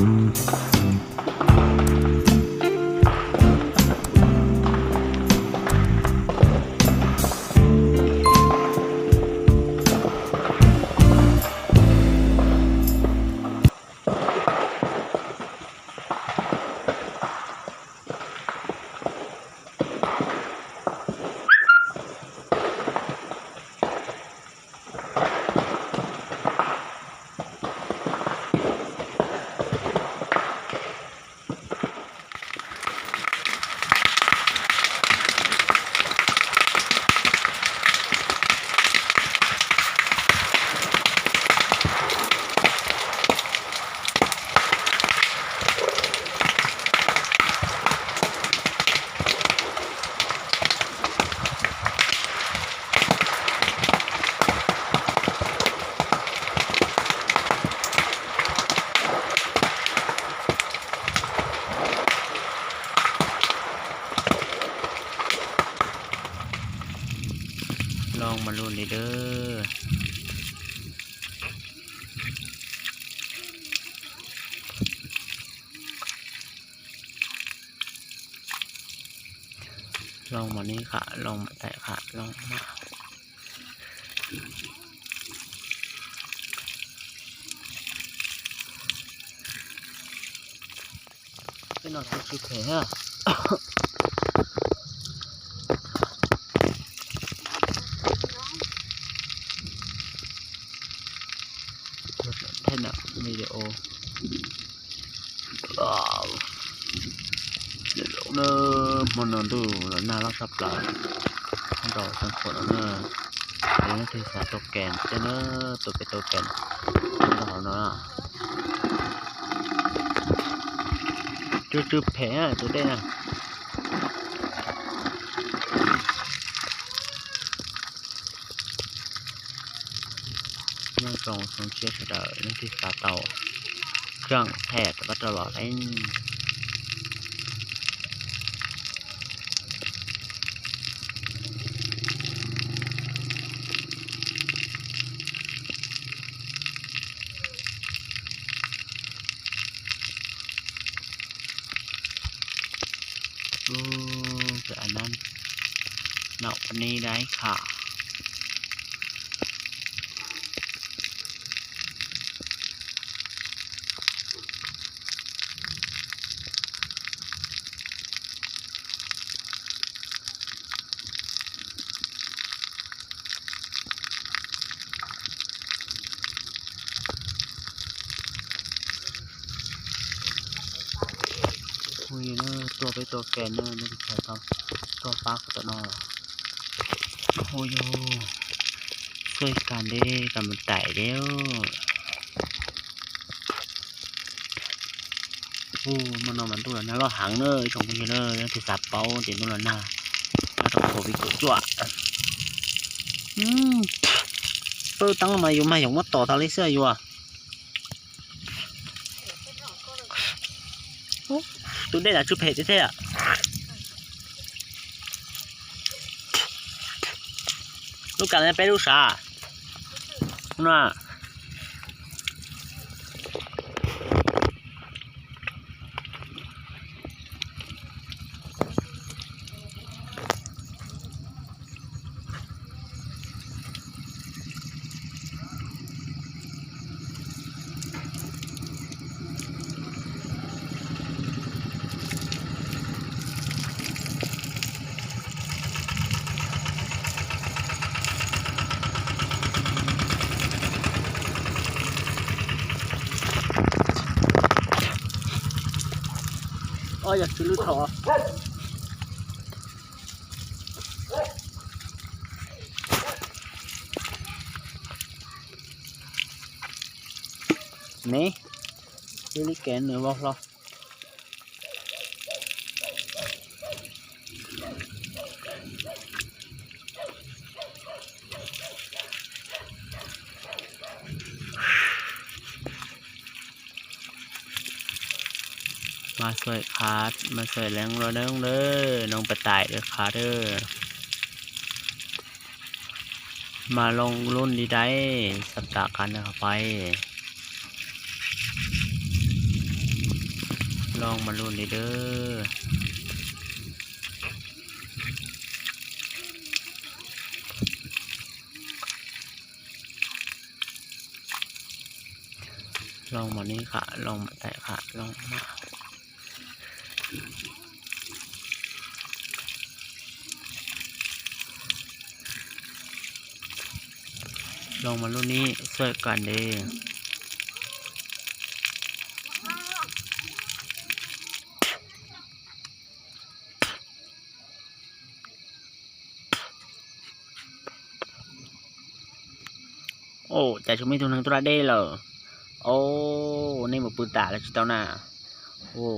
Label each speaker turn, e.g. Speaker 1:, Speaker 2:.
Speaker 1: ลองมาลุ้นเด้อลองมานี้ค่ะลองมาแต่ค่ะลองมาเป็นหน่อยคือแผลแค่หนักวิดีโอเดี๋ยวเนอะมันนอนดูแล้วน่ารักสับหลายเราทั้งคนเนอะเดี๋ยวที่สาตัวแกนเนอะตัวเป็นตัวแกนเราเนาะจืดแผลตัวได้นะยังส่งเชื่อเสด็จนั่นที่สาเตาเครื่องแพทย์ก็ตลอดไอ้คืออันนั้นเนาะวันนี้ได้ค่ะคุยเนอะตัวไปตัวแกนเนอะนี่ใช่ตัวฟ้ากับตัวนอโอ้ยช่วยกันได้กำลังใจเด้อมันนอนมันตัวนั้นเราหางเนอะชงคุยเนอะนั่นที่สับเป้าเดี๋ยวนู่นน่ะเราต้องโควิดจั่วตั้งมาอยู่ว่าต่อทาริเสื้ออยู่อ่ะตัวได้ละชุดเพจเท่ๆอ่ะลูกกันจะไปลูกสาน่ะอยากซื้อลูกถอนี่ลิแกนหรือบอกเรามาสวยคาดมาสวยแรงเราเด้อน้องไปตายเด้อคาเด้อมาลงรุ่นดีได้สัปดาห์กันนะครับไป ลองมาลุ้นเด้อลองมานี้ค่ะลองมาแต่ค่ะลองมาลองมารุ่นนี้ช่วยกันเด้โอ้แต่ชุดไม่ทุนทางตัวเด้เหรอโอ้นี่หมดปืนตาแล้วชิตาหน้าโอ้